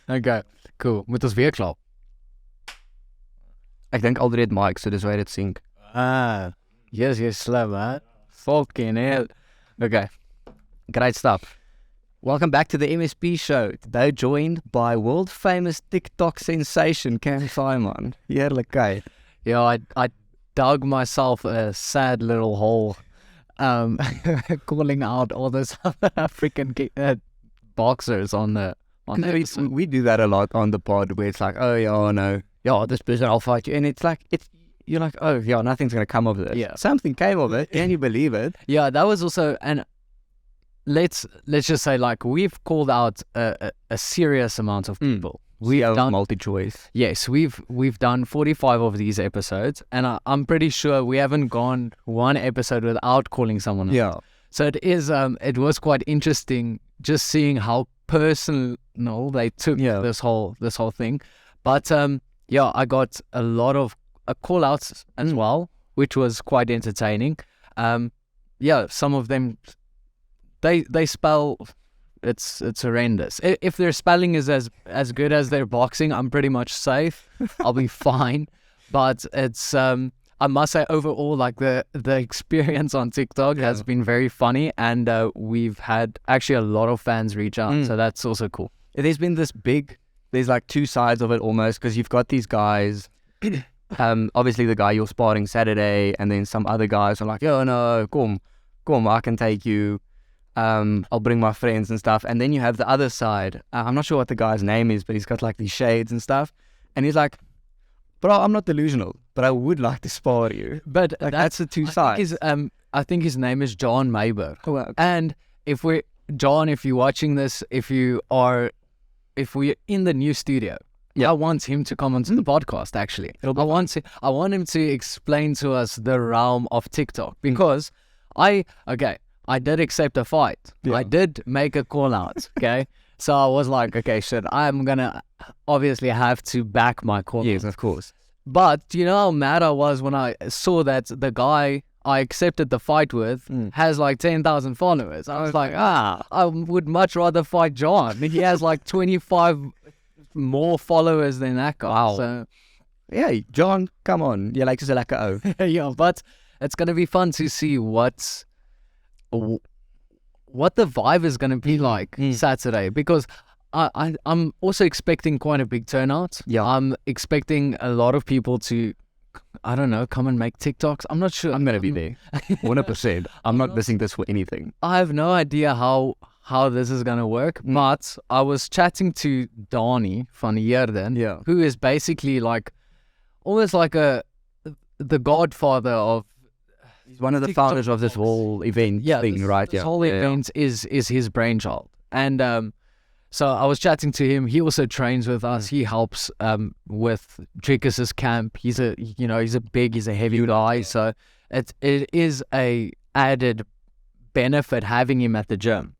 Okay, cool. Moet ons weer klap? Ek dink alreeds het mic, so dis waar dit sync. Yes, you're slim, huh? Fucking hell. Okay, Great stuff. Welcome back to the MSP show. Today joined by world famous TikTok sensation Saaiman. Heerlik, okay. yeah, I dug myself a sad little hole, calling out all the South African boxers on the We do that a lot on the pod where it's like, oh yeah, no, yeah, this person I'll fight you, and you're like, oh yeah, nothing's gonna come of it. Yeah. Something came of it. Can you believe it? Yeah, that was also, and let's just say, like, we've called out a serious amount of people. We've done multi-choice. Yes, we've done 45 of these episodes, and I'm pretty sure we haven't gone one episode without calling someone out. Yeah. So it was quite interesting just seeing how personal they took this whole thing. But yeah, I got a lot of call outs as well, which was quite entertaining. Yeah, some of them they spell it's horrendous. If their spelling is as good as their boxing, I'm pretty much safe. I'll be fine. But it's I must say overall, like the experience on TikTok has been very funny, and we've had actually a lot of fans reach out, so that's also cool. There's been there's like two sides of it almost, because you've got these guys, obviously the guy you're sparring Saturday, and then some other guys are like, oh no, come, I can take you. I'll bring my friends and stuff. And then you have the other side. I'm not sure what the guy's name is, but he's got like these shades and stuff. And he's like, bro, I'm not delusional, but I would like to spar you. But like, that's the two sides. I think his name is John Mayberg. Oh, okay. And if you're watching this, if we're in the new studio, I want him to come onto the podcast, actually. I want him to explain to us the realm of TikTok, because I did accept a fight. Yeah. I did make a call out, okay? So I was like, okay, shit, I'm going to obviously have to back my call. Yes, of course. But you know how mad I was when I saw that the guy I accepted the fight with has like 10,000 followers. I was like, I would much rather fight John. He has like 25 more followers than that guy. Wow. So, yeah, John, come on. You like to say like yeah, but it's going to be fun to see what the vibe is going to be like Saturday, because I'm also expecting quite a big turnout. Yeah. I'm expecting a lot of people to, I don't know, come and make TikToks. I'm not sure. I'm going to be there. 100%. I'm not missing this for anything. I have no idea how this is going to work, but I was chatting to Dann van Heerden, who is basically like, almost like the godfather of, he's one of the founders of this whole event thing, right? This whole event is his brainchild. And so I was chatting to him. He also trains with us. He helps with Dricus's camp. He's a heavy guy. So it is a added benefit having him at the gym.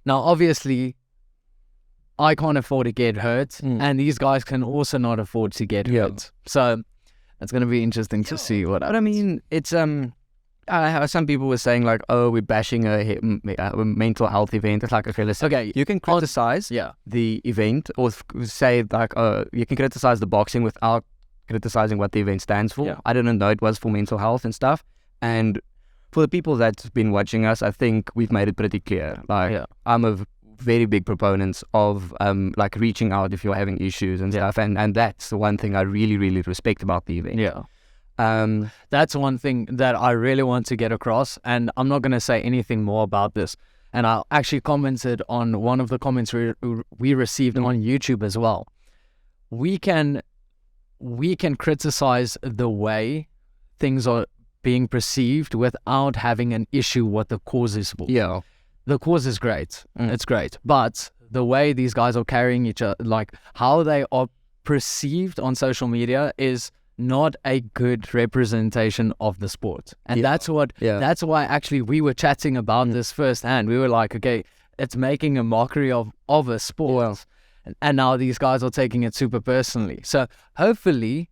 Now, obviously, I can't afford to get hurt, and these guys can also not afford to get hurt. So it's going to be interesting to see what happens. But I mean, it's some people were saying like, oh, we're bashing a mental health event. It's like, okay, listen. Okay, you can criticize the event, or say like, you can criticize the boxing without criticizing what the event stands for. I didn't know it was for mental health and stuff. And for the people that's been watching us, I think we've made it pretty clear. Like, I'm a very big proponent of like reaching out if you're having issues and stuff. And that's the one thing I really, really respect about the event. Yeah. That's one thing that I really want to get across, and I'm not going to say anything more about this. And I actually commented on one of the comments we received on YouTube as well. We can criticize the way things are being perceived without having an issue what the cause is for. Yeah. The cause is great. It's great. But the way these guys are carrying each other, like how they are perceived on social media, is not a good representation of the sport. And that's why actually we were chatting about this firsthand. We were like, okay, it's making a mockery of a sport. And now these guys are taking it super personally. So hopefully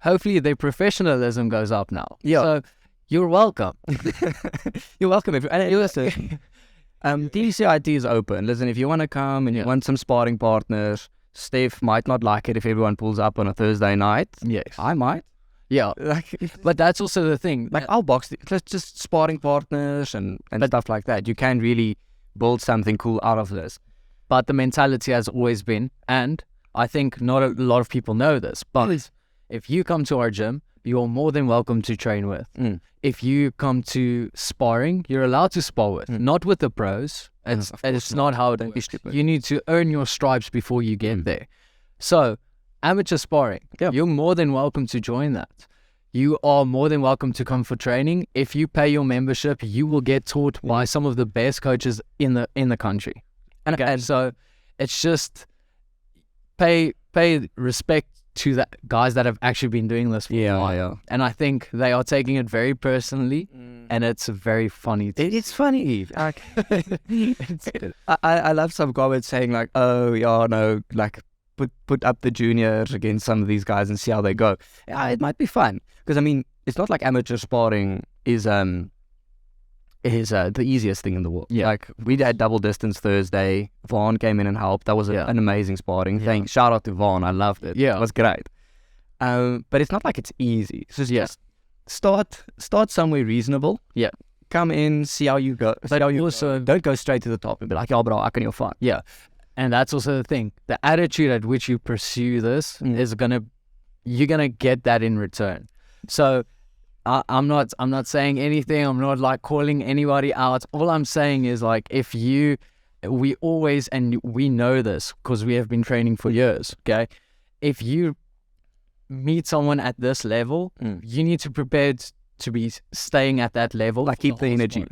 their professionalism goes up now. Yeah. So you're welcome. You're welcome. And listen, DCIT is open. Listen, if you want to come and you want some sparring partners, Steph might not like it if everyone pulls up on a Thursday night. Yes. I might. Yeah. But that's also the thing. Like, I'll box. Let's just sparring partners and stuff like that. You can really build something cool out of this. But the mentality has always been, and I think not a lot of people know this, but if you come to our gym, you're more than welcome to train with. If you come to sparring, you're allowed to spar with, not with the pros. It's not how it works. You need to earn your stripes before you get there. So, amateur sparring, you're more than welcome to join that. You are more than welcome to come for training. If you pay your membership, you will get taught by some of the best coaches in the country. And so it's just pay respect to the guys that have actually been doing this for a while. And I think they are taking it very personally, and it's very funny. It's funny. Like, I love some comments saying like, oh, yeah, no, like, put up the juniors against some of these guys and see how they go. Yeah, it might be fun. Because, I mean, it's not like amateur sparring is the easiest thing in the world. Yeah. Like, we had double distance Thursday. Vaughn came in and helped. That was an amazing sparring. Shout out to Vaughn. I loved it. Yeah. It was great. But it's not like it's easy. So just start somewhere reasonable. Yeah. Come in, see how you go. But also, don't go straight to the top and be like, yeah, bro, I can your fun. Yeah. And that's also the thing. The attitude at which you pursue this is you're gonna get that in return. So I'm not saying anything. I'm not like calling anybody out. All I'm saying is like, we always, and we know this because we have been training for years. Okay, if you meet someone at this level, you need to prepare to be staying at that level. Like, keep the energy.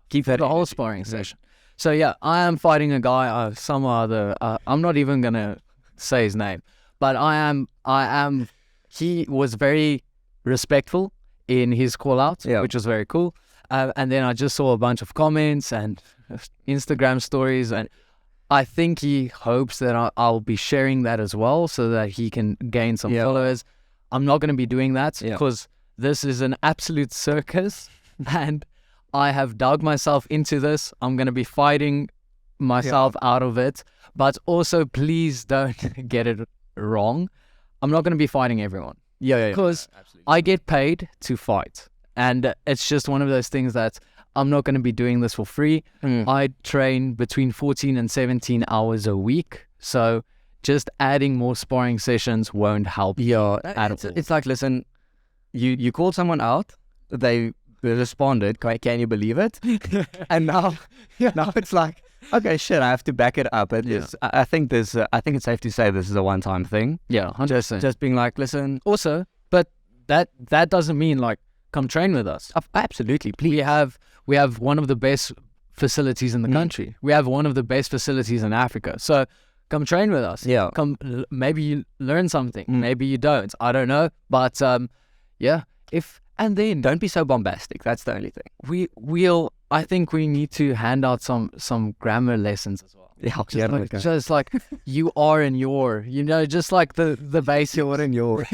Keep that the whole sparring session. So yeah, I am fighting a guy, some other. I'm not even gonna say his name, but I am. He was very respectful in his call out, which was very cool. And then I just saw a bunch of comments and Instagram stories, and I think he hopes that I'll be sharing that as well, so that he can gain some followers. I'm not going to be doing that because this is an absolute circus, and I have dug myself into this. I'm going to be fighting myself out of it. But also, please don't get it wrong. I'm not going to be fighting everyone. Because I get paid to fight. And it's just one of those things that I'm not going to be doing this for free. I train between 14 and 17 hours a week. So just adding more sparring sessions won't help at all. It's like, listen, you called someone out. They responded, can you believe it? And now it's like, okay, shit, I have to back it up. I think it's safe to say this is a one-time thing. Yeah, 100%. Just being like, listen. Also, but that doesn't mean like, come train with us. Absolutely, please. We have one of the best facilities in the country. We have one of the best facilities in Africa. So come train with us. Yeah. Maybe you learn something. Maybe you don't. I don't know. But and then don't be so bombastic. That's the only thing. I think we need to hand out some grammar lessons as well. Just like you are and your, just like the basic. You're and your.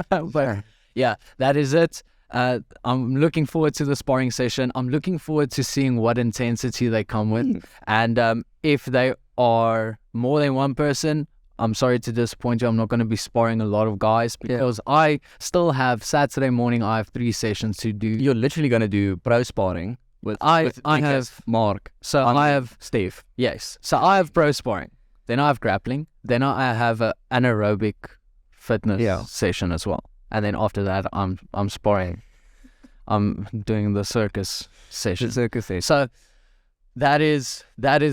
But yeah, that is it. I'm looking forward to the sparring session. I'm looking forward to seeing what intensity they come with. And if they are more than one person, I'm sorry to disappoint you. I'm not going to be sparring a lot of guys because I still have Saturday morning. I have 3 sessions to do. You're literally going to do pro sparring with I have Mark. So I have Steve. Yes. So I have pro sparring. Then I have grappling. Then I have an anaerobic fitness session as well. And then after that, I'm sparring. I'm doing the circus session. So that is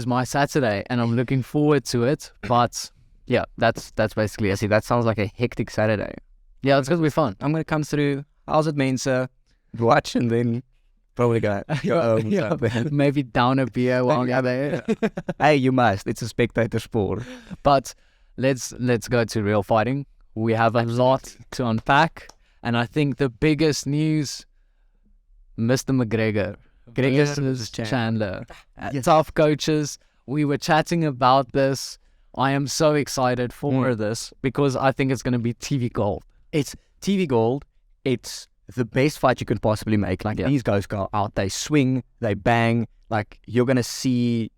my Saturday, and I'm looking forward to it. But yeah, that's basically it. See, that sounds like a hectic Saturday. Yeah, it's going to be fun. I'm going to come through. How's it, Mensa? Watch, and then probably go maybe down a beer while you're there. Hey, you must. It's a spectator sport. But let's go to real fighting. We have a lot to unpack, and I think the biggest news, Mr. McGregor versus Chandler. Tough coaches. We were chatting about this. I am so excited for this because I think it's going to be TV gold. It's TV gold. It's the best fight you can possibly make. Like these guys go out, they swing, they bang. Like you're gonna see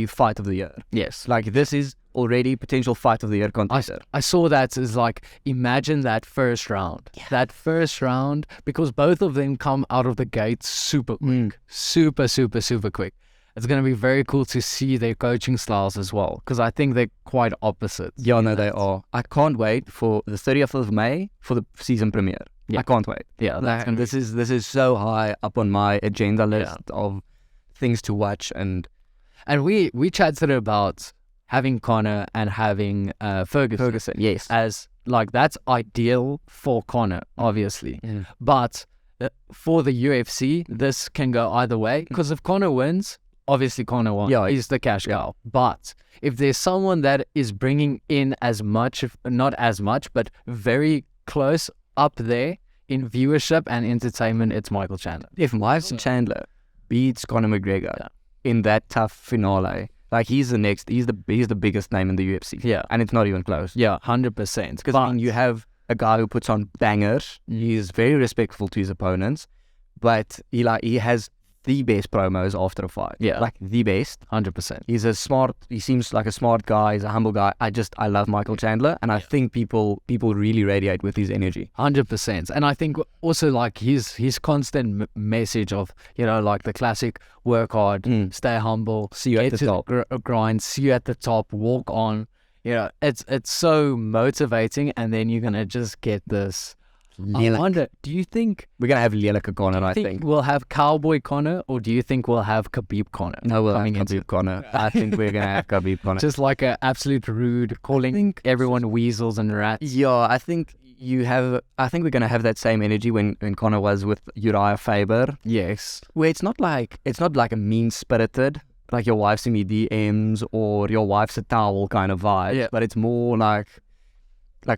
fight of the year. Yes. Like this is already potential fight of the year contender. I saw that as like, imagine that first round. Yeah. That first round, because both of them come out of the gate super quick. Super, super, super quick. It's going to be very cool to see their coaching styles as well, because I think they're quite opposite. Yeah, no, they are. I can't wait for the 30th of May for the season premiere. Yeah. I can't wait. Yeah, this is so high up on my agenda list of things to watch. And we chatted about having Conor and having Ferguson. Yes. As like, that's ideal for Conor, obviously. But for the UFC, this can go either way, because if Conor wins, obviously Conor won. Yeah, he's the cash cow. But if there's someone that is bringing in as much, not as much, but very close up there in viewership and entertainment, it's Michael Chandler. If Michael Chandler beats Conor McGregor in that tough finale, like, he's the biggest name in the UFC. Yeah. And it's not even close. Yeah, 100%. Because I mean, you have a guy who puts on bangers. He's very respectful to his opponents, but he has the best promos after a fight. Yeah. Like, the best. 100%. He seems like a smart guy. He's a humble guy. I love Michael Chandler, and I think people really radiate with his energy. 100%. And I think also, like, his constant message of, like the classic work hard, stay humble, see you at the top, grind, see you at the top, walk on. It's so motivating, and then you're going to just get this. I wonder, do you think we're going to have Lelike Conor? I think we'll have Cowboy Conor, or do you think we'll have Khabib Conor? No, we'll have Khabib Conor. I think we're going to have Khabib Conor. Just like an absolute rude, calling everyone weasels and rats. Yeah, I think we're going to have that same energy when Conor was with Uriah Faber. Yes. Where it's not like a mean-spirited, like your wife's in me DMs or your wife's a towel kind of vibe. Yeah. But it's more like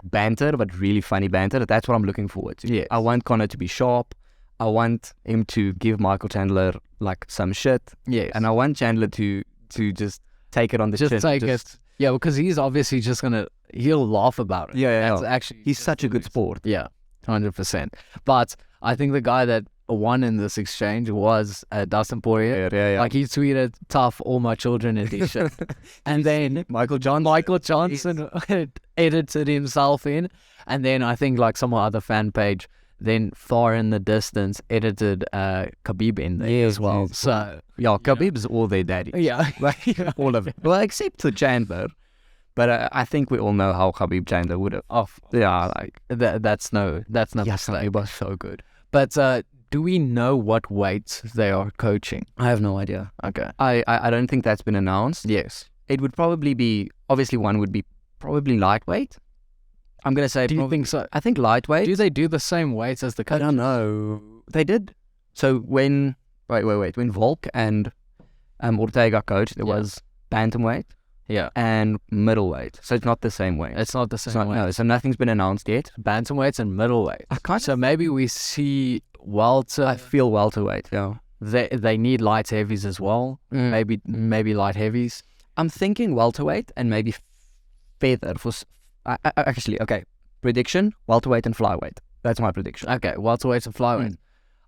banter, but really funny banter. That's what I'm looking forward to. Yes. I want Conor to be sharp. I want him to give Michael Chandler like some shit. Yes. And I want Chandler to just take it on the chin. Just take it. Yeah, because he's obviously just he'll laugh about it. Yeah. That's actually, he's such a good sport. Yeah, 100%. But I think the guy that won in this exchange was Dustin Poirier. Yeah. Like, he tweeted, "Tough, all my children edition." And then Michael Johnson edited himself in. And then I think like some other fan page, then far in the distance, edited Khabib in there as well. Yes. So yeah, Khabib's all their daddy. Yeah. All of it. Well, except for Chandler. But I think we all know how Khabib Chandler would have. Yeah, like that's no yes, mistake. He was so good. But do we know what weights they are coaching? I have no idea. Okay. I don't think that's been announced. Yes. It would probably be, obviously one would be probably lightweight. I'm going to say. Do you think so? I think lightweight. Do they do the same weights as the coach? I don't know. They did. So when Volk and Ortega coached, there was bantamweight. Yeah. And middleweight. So it's not the same weight. It's not the same weight. No, so nothing's been announced yet. Bantamweights and middleweight. So maybe we see welter. I feel welterweight, yeah. They need light heavies as well. Maybe light heavies. I'm thinking welterweight and maybe feather for... okay. Prediction, welterweight and flyweight. That's my prediction. Okay, welterweight and flyweight.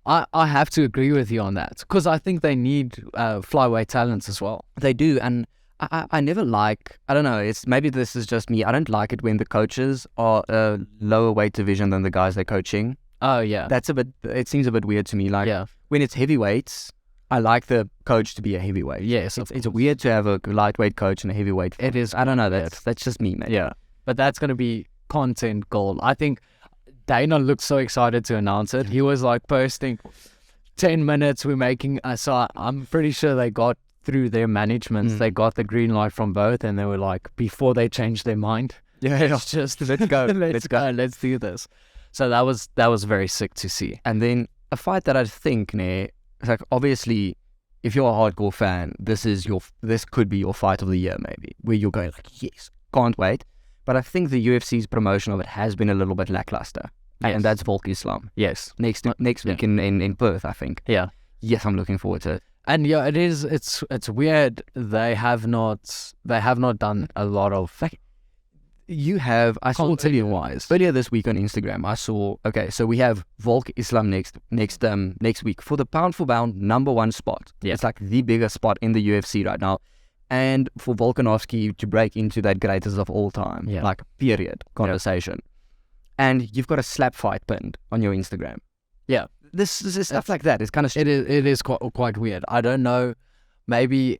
I have to agree with you on that, because I think they need flyweight talents as well. They do, and I never like... I don't know, it's maybe this is just me. I don't like it when the coaches are a lower weight division than the guys they're coaching. Oh, yeah. It seems a bit weird to me. Like, when it's heavyweights, I like the coach to be a heavyweight. Yes, it's weird to have a lightweight coach and a heavyweight. It is. I don't know. That's just me, man. Yeah, but that's going to be content gold. I think Dana looked so excited to announce it. He was like posting 10 minutes we're making. So I'm pretty sure they got through their management. They got the green light from both, and they were like, before they changed their mind, let's go. Let's do this. So that was very sick to see. And then a fight that I think, it's like, obviously, if you're a hardcore fan, this could be your fight of the year, maybe, where you're going like, yes, can't wait. But I think the UFC's promotion of it has been a little bit lackluster. Yes. And that's Volk Islam. Yes. Next week in Perth, I think. Yeah. Yes, I'm looking forward to it. And yeah, it is. It's weird. They have not done a lot of. I saw wise earlier this week on Instagram. I saw. Okay, so we have Volk Islam next week for the pound for pound #1 spot. Yeah. It's like the biggest spot in the UFC right now. and for Volkanovski to break into that greatest of all time, like period conversation. And you've got a slap fight pinned on your Instagram. Yeah. This is stuff like that. It's kind of it is quite weird. I don't know. Maybe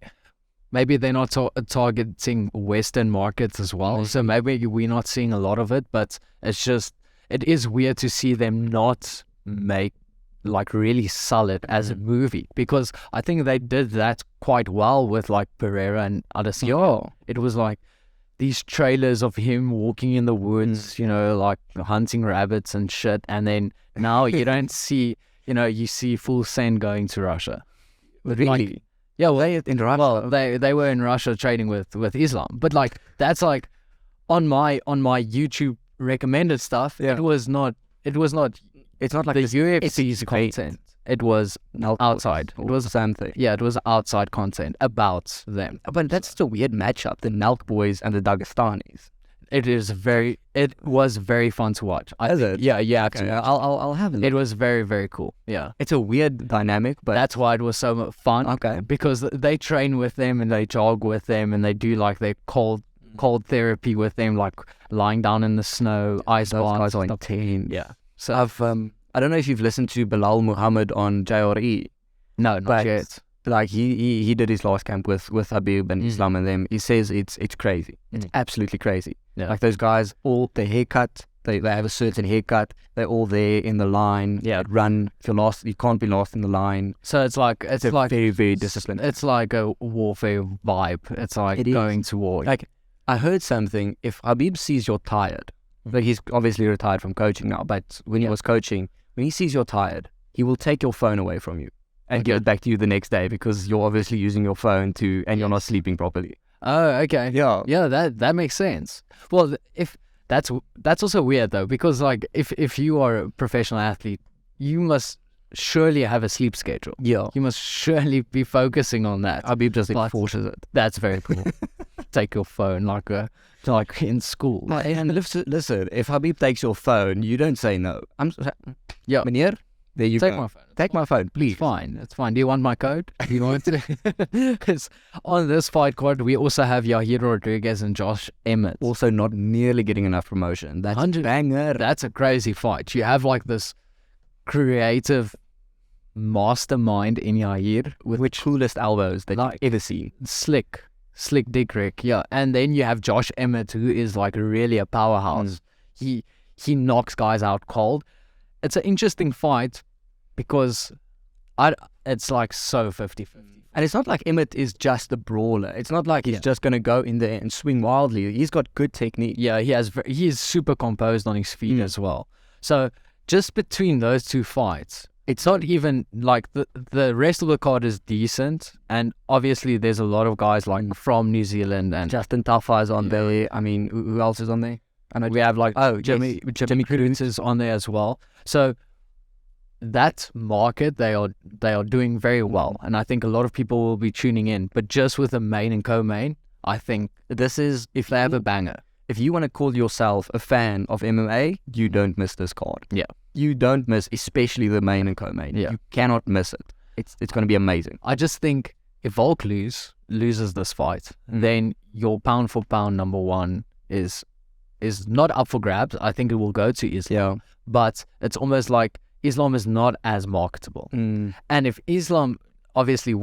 they're not targeting Western markets as well. So maybe we're not seeing a lot of it. But it is weird to see them not make like really solid as a movie, because I think they did that quite well with like Pereira and Adesanya. It was like these trailers of him walking in the woods, you know, like hunting rabbits and shit. And then now you don't see, you know, you see Full Send going to Russia. Really? Like, yeah, well, they were in Russia training with Islam. But like, that's like on my YouTube recommended stuff. Yeah. It's not like the UFC's content. It was outside. It was something. Yeah, it was outside content about them. But that's just a weird matchup, the Nelk boys and the Dagestanis. It was very fun to watch. Is it? Yeah. Okay, I'll have a look. It was very, very cool. Yeah. It's a weird dynamic, but that's why it was so fun. Okay. Because they train with them and they jog with them and they do like their cold therapy with them, like lying down in the snow, ice baths. Those guys are intense. Yeah. So I don't know if you've listened to Bilal Muhammad on JRE. No, not yet. Like he did his last camp with Habib and Islam and them. He says it's crazy. It's absolutely crazy. Yeah. Like those guys, all their haircut, they have a certain haircut. They're all there in the line. Yeah. Run. If you're lost, you can't be lost in the line. So it's like very, very disciplined. It's like a warfare vibe. It's like going to war. Like I heard something. If Habib sees you're tired, like he's obviously retired from coaching now, but when he was coaching, when he sees you're tired, he will take your phone away from you and give it back to you the next day, because you're obviously using your phone and you're not sleeping properly. Oh, okay. Yeah, that makes sense. Well, if that's also weird though, because like if you are a professional athlete, you must surely have a sleep schedule. Yeah. You must surely be focusing on that. Habib just enforces it. That's very cool. Take your phone like in school. And listen, if Habib takes your phone, you don't say no. Meneer, there you Take go. my phone. Take my phone, please. It's fine. Do you want my code? Do you want to? Because on this fight card, we also have Yair Rodriguez and Josh Emmett. Also not nearly getting enough promotion. That's 100 banger. That's a crazy fight. You have like this creative mastermind in Yair with which coolest elbows that you've ever seen. Slick Dick Rick, yeah. And then you have Josh Emmett, who is like really a powerhouse. He knocks guys out cold. It's an interesting fight because it's like so 50-50. And it's not like Emmett is just a brawler. It's not like he's just going to go in there and swing wildly. He's got good technique. Yeah, he is super composed on his feet as well. So just between those two fights, it's not even like the rest of the card is decent, and obviously there's a lot of guys like from New Zealand, and Justin Tafa is on there. I mean, who else is on there? I know we have like Jimmy Cruz is on there as well. So that market, they are doing very well, and I think a lot of people will be tuning in. But just with the main and co-main, I think this is if they have a banger. If you want to call yourself a fan of MMA, you don't miss this card. Yeah. You don't miss, especially the main and co-main. Yeah. You cannot miss it. It's going to be amazing. I just think if Volk loses this fight, then your pound for pound number one is not up for grabs. I think it will go to Islam. Yeah. But it's almost like Islam is not as marketable. And if Islam obviously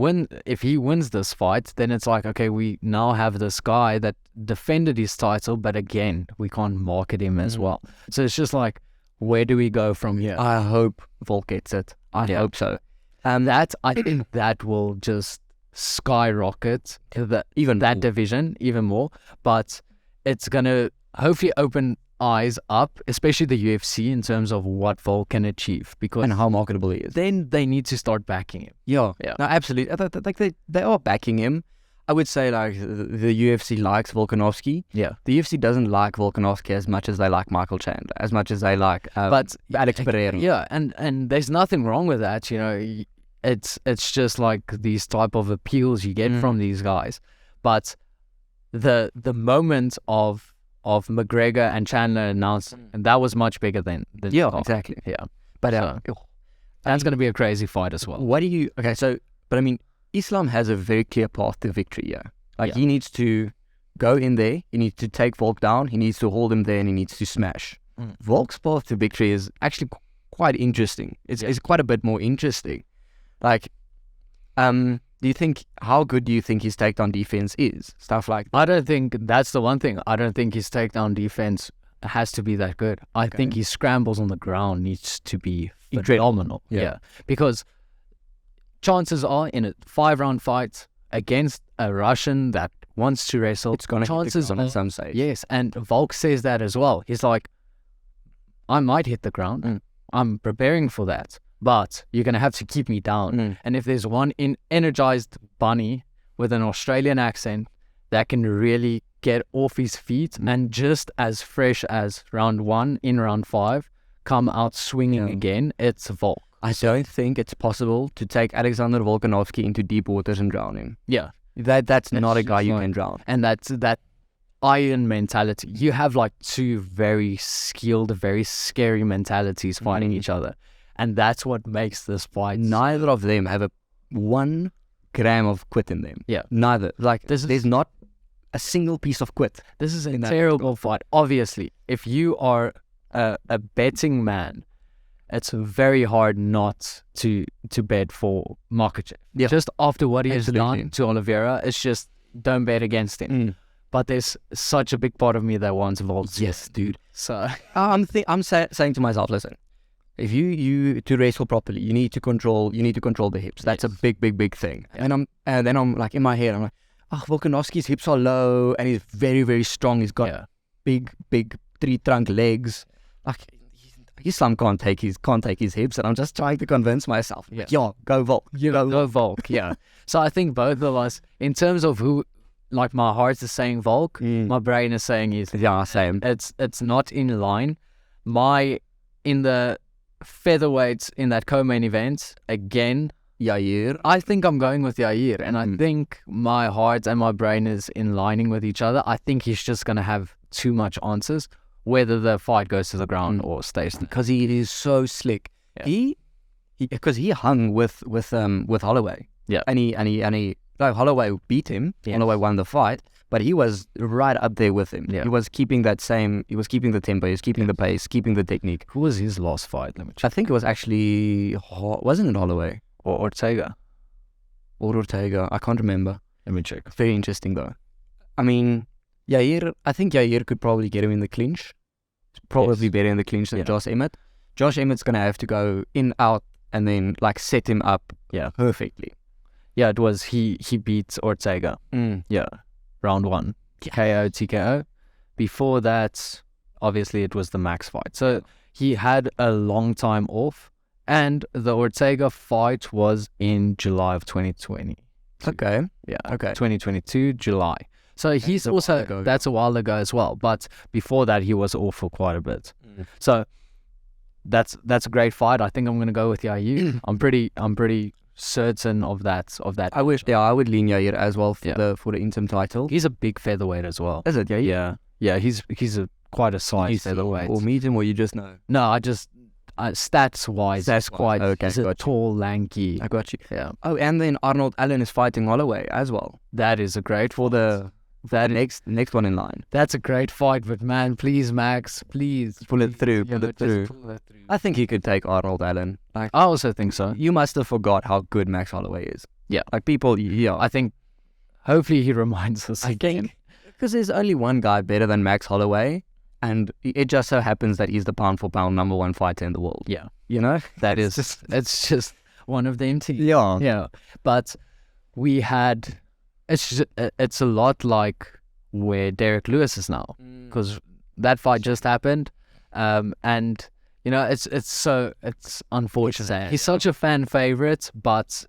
if he wins this fight, then it's like, okay, we now have this guy that defended his title, but again, we can't market him as well. So it's just like, where do we go from here? I hope Volk gets it. I hope so. I think that will just skyrocket that division even more. But it's going to hopefully open eyes up, especially the UFC, in terms of what Volk can achieve, because and how marketable he is. Then they need to start backing him. Yeah. No, absolutely. Like they are backing him. I would say like the UFC likes Volkanovski. Yeah. The UFC doesn't like Volkanovski as much as they like Michael Chandler, as much as they like but Alex Pereira. Yeah, and there's nothing wrong with that. You know, it's just like these type of appeals you get from these guys. But the moment of McGregor and Chandler announced, and that was much bigger than exactly. Yeah. But that's going to be a crazy fight as well. But I mean, Islam has a very clear path to victory here. Like he needs to go in there, he needs to take Volk down, he needs to hold him there, and he needs to smash. Volk's path to victory is actually quite interesting. It's quite a bit more interesting. Like, how good do you think his takedown defense is? Stuff like that. I don't think that's the one thing. I don't think his takedown defense has to be that good. I think his scrambles on the ground needs to be phenomenal. Yeah. Because chances are in a 5-round fight against a Russian that wants to wrestle, It's going to hit the ground at some stage. Yes, and Volk says that as well. He's like, I might hit the ground. I'm preparing for that. But you're going to have to keep me down. And if there's one energized bunny with an Australian accent that can really get off his feet and just as fresh as round 1 in round 5 come out swinging again, it's Volk. I don't think it's possible to take Alexander Volkanovski into deep waters and drown him. Yeah. That's not a guy you can drown. And that's that iron mentality. You have like two very skilled, very scary mentalities fighting each other. And that's what makes this fight. Neither of them have 1 gram of quit in them. Yeah. Neither. Like, there's not a single piece of quit. This is a terrible fight. Obviously, if you are a betting man, it's very hard not to bet for Makhachev. Yeah. Just after what he has done to Oliveira, it's just don't bet against him. But there's such a big part of me that wants Volk. Yes, dude. So I'm saying to myself, listen, if you to wrestle properly, you need to control the hips. That's a big thing. And then I'm like in my head, I'm like, Volkanovski's hips are low and he's very, very strong. He's got big tree trunk legs. Like Islam can't take his hips, and I'm just trying to convince myself. Go Volk. Go Volk. Yeah. So I think both of us, in terms of who, like my heart is saying Volk, my brain is saying same. It's not in line. In the featherweights in that co-main event, again, Yair. I think I'm going with Yair, and I think my heart and my brain is in lining with each other. I think he's just going to have too much answers, whether the fight goes to the ground or stays there. Because he is so slick. Yeah. Because he hung with Holloway. Yeah. And he Holloway beat him. Yes. Holloway won the fight, but he was right up there with him. Yeah. He was keeping the tempo, he was keeping the pace, keeping the technique. Who was his last fight? Let me check. I think it was actually, wasn't it Holloway? Or Ortega? I can't remember. Let me check. Very interesting though. I mean, I think Yair could probably get him in the clinch. Probably better in the clinch than Josh Emmett. Josh Emmett's going to have to go in, out, and then like set him up perfectly. Yeah, it was, he beat Ortega. Yeah, round 1. KO, TKO. Before that, obviously it was the Max fight. So he had a long time off, and the Ortega fight was in July of 2020. Okay. Yeah. Okay. 2022, July. So he's also, that's a while ago as well. But before that, he was off for quite a bit. So that's a great fight. I think I'm going to go with Yair. I'm pretty certain of that. I would lean Yair as well for the interim title. He's a big featherweight as well. Is it? Yeah. He's quite a size featherweight. Or medium, or you just know? No, I just stats wise, that's quite. Okay, he's a tall, lanky. I got you. Yeah. Oh, and then Arnold Allen is fighting Holloway as well. That is a great for that next one in line. That's a great fight, but man, please, Max, please pull it through. Pull it through. I think he could take Arnold Allen. I also think so. You must have forgot how good Max Holloway is. Yeah, like people. Yeah, I think. Hopefully, he reminds us again. Because there's only one guy better than Max Holloway, and it just so happens that he's the pound for pound #1 fighter in the world. Yeah, you know that is. It's just one of them teams. Yeah. But we had. It's a lot like where Derek Lewis is now, because that fight just happened, and you know it's unfortunate. He's such a fan favorite, but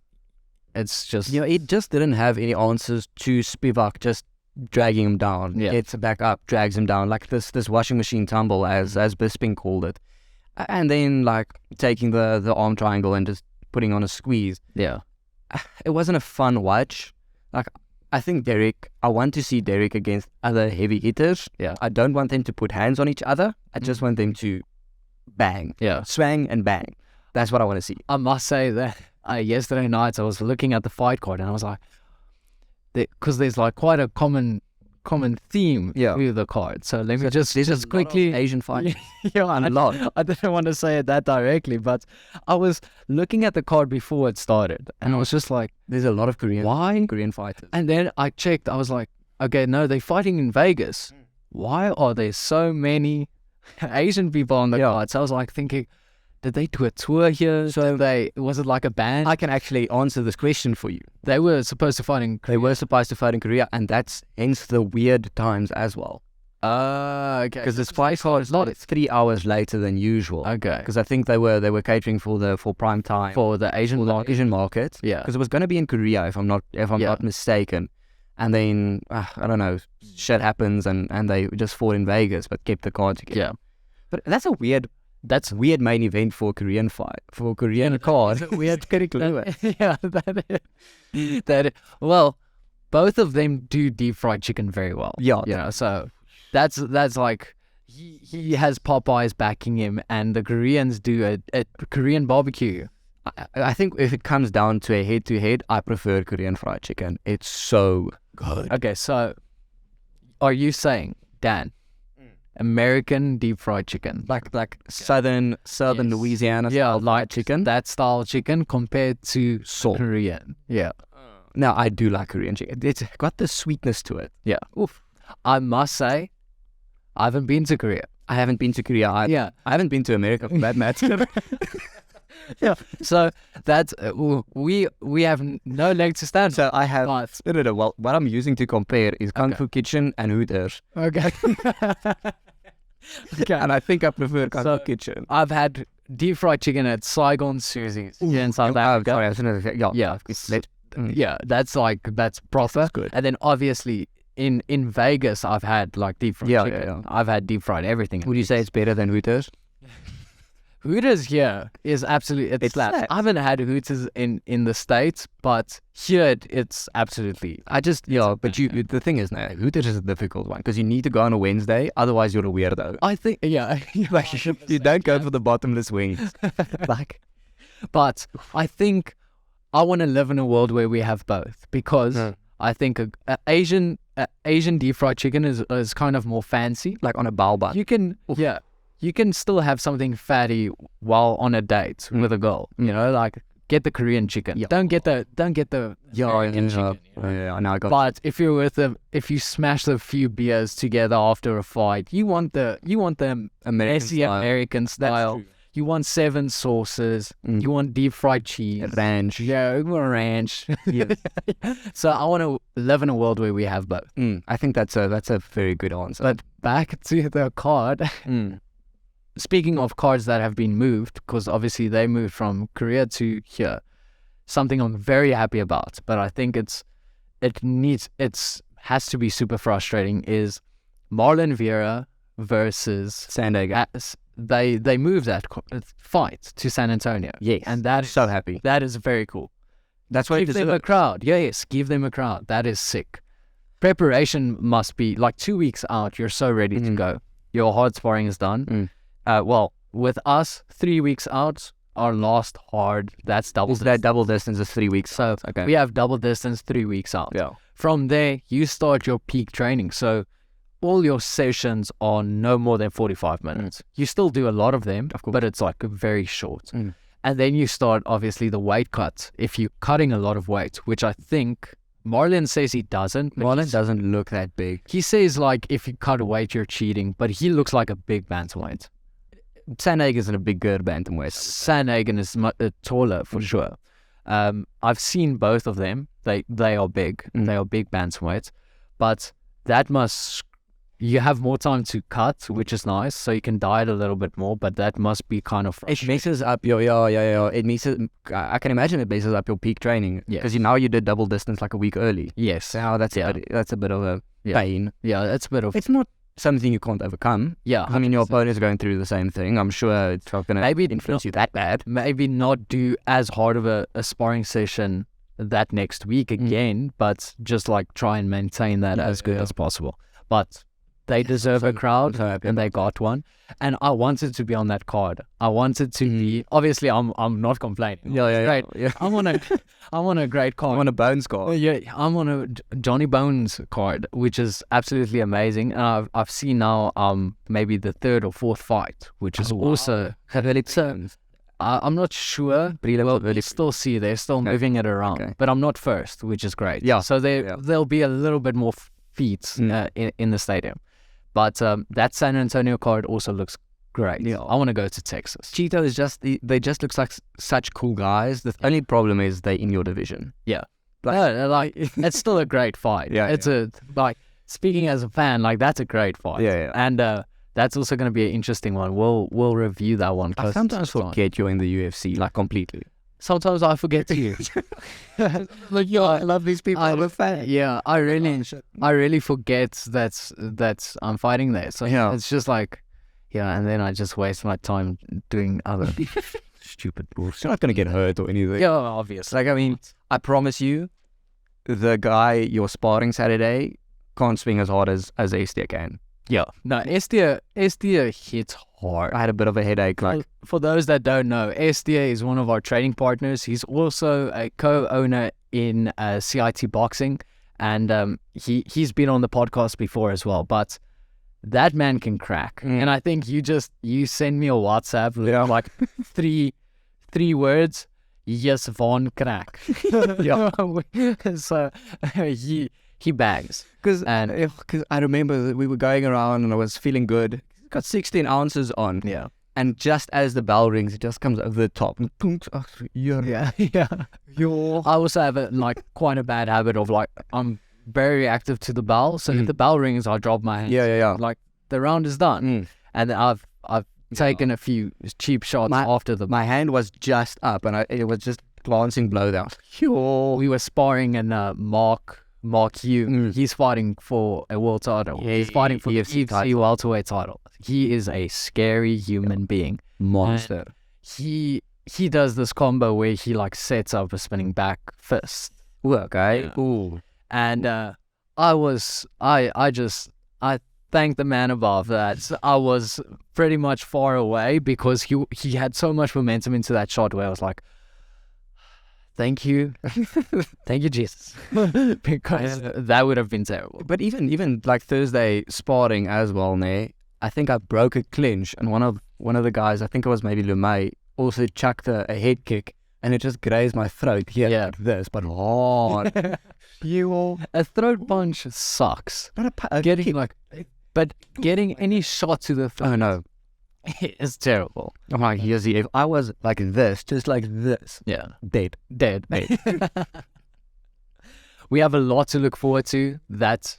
it's just it just didn't have any answers to Spivak just dragging him down. Yeah, gets back up, drags him down like this washing machine tumble as Bisping called it, and then like taking the arm triangle and just putting on a squeeze. Yeah, it wasn't a fun watch. Like, I think I want to see Derek against other heavy hitters. Yeah. I don't want them to put hands on each other. I just want them to bang. Yeah. Swang and bang. That's what I want to see. I must say that yesterday night I was looking at the fight card and I was like, because there's like quite a common theme through the card. So let me just quickly Asian fight. yeah, a lot. I didn't want to say it that directly, but I was looking at the card before it started, and I was just like, there's a lot of Korean fighters. And then I checked. I was like, okay, no, they're fighting in Vegas. Why are there so many Asian people on the card? So I was like thinking, did they do a tour here? So was it like a band? I can actually answer this question for you. They were supposed to fight in Korea. They were supposed to fight in Korea, and that's hence the weird times as well. Okay. Because this fight card is not 3 hours later than usual. Okay. Because I think they were catering for prime time for the Asian market. Yeah. Because it was going to be in Korea, if I'm not mistaken. And then I don't know, shit happens, and they just fought in Vegas, but kept the card together. Yeah. But that's a weird main event for a Korean fight, for a Korean card. Weird curriculum. Yeah, that is. Well, both of them do deep fried chicken very well. Yeah. You know, so that's like he has Popeyes backing him, and the Koreans do a Korean barbecue. I think if it comes down to a head-to-head, I prefer Korean fried chicken. It's so good. Okay, so are you saying, Dan, American deep fried chicken, like southern Louisiana style fried chicken, that style chicken compared to Korean? Yeah. No, I do like Korean chicken. It's got the sweetness to it. Yeah. Oof. I must say, I haven't been to Korea. I haven't been to Korea. I haven't been to America for that matter. Yeah, so that's we have no leg to stand. So I have no. Well, what I'm using to compare is Kung Fu Kitchen and Hooters. Okay. Okay, and I think I prefer Kung Fu Kitchen. I've had deep fried chicken at Saigon Susie's here in South Africa. Sorry, I was gonna say, yeah, that's proper. That's good. And then obviously in Vegas, I've had like deep fried chicken. Yeah. I've had deep fried everything. Would you say it's better than Hooters? Hooters here is absolutely it slaps. I haven't had Hooters in the States, but here it's absolutely. But the thing is, now Hooters is a difficult one because you need to go on a Wednesday, otherwise you're a weirdo. I think you don't go for the bottomless wings, But I think I want to live in a world where we have both, because I think Asian deep fried chicken is kind of more fancy, like on a bao bun. You can still have something fatty while on a date with a girl. You know, like get the Korean chicken. Don't get the American chicken. I know. But if if you smash a few beers together after a fight, you want the American style. You want 7 sauces. You want deep fried cheese, ranch. Yeah, ranch. Yeah. So I want to live in a world where we have both. I think that's a very good answer. But back to the card. Speaking of cards that have been moved, because obviously they moved from Korea to here, something I'm very happy about, but I think it has to be super frustrating, is Marlon Vera versus Sandhagen. They moved that fight to San Antonio. Yes, and that is so happy. That is very cool. That's why give them a crowd. Yes, give them a crowd. That is sick. Preparation must be like 2 weeks out. You're so ready to go. Your hard sparring is done. Well, with us, 3 weeks out, our last hard, that's double distance. That double distance is 3 weeks. So we have double distance 3 weeks out. Yeah. From there, you start your peak training. So all your sessions are no more than 45 minutes. You still do a lot of them, of course, but it's like very short. And then you start, obviously, the weight cut. If you're cutting a lot of weight, which I think Marlon says he doesn't. Marlon doesn't look that big. He says, like, if you cut weight, you're cheating, but he looks like a big bantamweight. Sandhagen isn't a bigger bantamweight. Sandhagen is taller for sure. I've seen both of them. They are big. They are big bantamweights, but you have more time to cut, which is nice. So you can diet a little bit more, but that must be kind of. It messes up your It messes. I can imagine it messes up your peak training because now you did double distance like a week early. Yes. So that's a bit of a pain. Yeah, that's a bit of. It's not something you can't overcome. Yeah, 100%. I mean, your opponent's going through the same thing. I'm sure it's not going to influence you that bad. Maybe not do as hard of a sparring session that next week again, but just like try and maintain that as good as possible. But they deserve a crowd, and they got one. And I wanted to be on that card. I wanted to be. Obviously, I'm not complaining. Yeah. I'm on a great card. I'm on a Bones card. Yeah, I'm on a Johnny Bones card, which is absolutely amazing. And I've seen now maybe the third or fourth fight, which is also I'm not sure, but you still see they're still moving it around. Okay. But I'm not first, which is great. Yeah. So there'll be a little bit more feet in the stadium. But that San Antonio card also looks great. Yeah. I want to go to Texas. Cheeto is they just looks like such cool guys. The only problem is they in your division. Yeah. It's still a great fight. Yeah. It's speaking as a fan, that's a great fight. Yeah. And that's also going to be an interesting one. We'll review that one. I sometimes forget you're in the UFC, completely. Sometimes I forget you. I love these people. I'm a fan. Yeah, I really forget that I'm fighting there. So it's just and then I just waste my time doing other stupid bullshit. You're not going to get hurt or anything. Yeah, obviously. I promise you, the guy you're sparring Saturday can't swing as hard as Estia can. Yeah. No, Estia hits hard. I had a bit of a headache. For those that don't know, Estia is one of our training partners. He's also a co-owner in CIT Boxing, and he's been on the podcast before as well. But that man can crack. And I think you send me a WhatsApp with three words. Yes, Von crack. Yeah. So he bags. Because I remember that we were going around and I was feeling good. Got 16 ounces on. Yeah. And just as the bell rings, it just comes over the top. Yeah. I also have quite a bad habit of I'm very reactive to the bell. So if the bell rings, I drop my hands. Yeah. The round is done. And I've taken a few cheap shots after the... My hand was just up and it was just glancing below that. We were sparring and Mark Hugh, he's fighting for a world title. He's fighting for the UFC welterweight title. He is a scary human being. Monster. And he does this combo where he sets up a spinning back fist. Okay. Yeah. Ooh. And I thank the man above that. I was pretty much far away because he had so much momentum into that shot where I was like, thank you. Thank you, Jesus. Because that would have been terrible. But even Thursday sparring as well, I think I broke a clinch and one of the guys, I think it was maybe LeMay, also chucked a head kick and it just grazed my throat here like this, but hard. A throat punch sucks. But getting any shot to the throat. Oh no. It's terrible. I'm like, if I was like this, just like this. Yeah. Dead. We have a lot to look forward to. That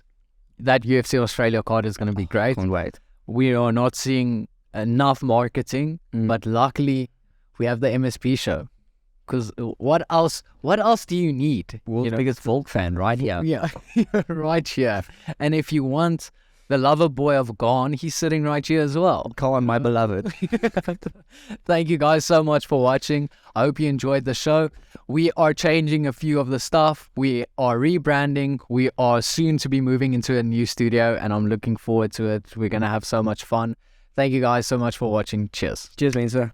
UFC Australia card is going to be great. Can't wait. We are not seeing enough marketing, but luckily we have the MSP show. Because what else do you need? World's biggest Volk fan right here. Yeah, right here. And if you want the lover boy of Gone, he's sitting right here as well. Call on my beloved. Thank you guys so much for watching. I hope you enjoyed the show. We are changing a few of the stuff. We are rebranding. We are soon to be moving into a new studio, and I'm looking forward to it. We're going to have so much fun. Thank you guys so much for watching. Cheers. Cheers, Lisa.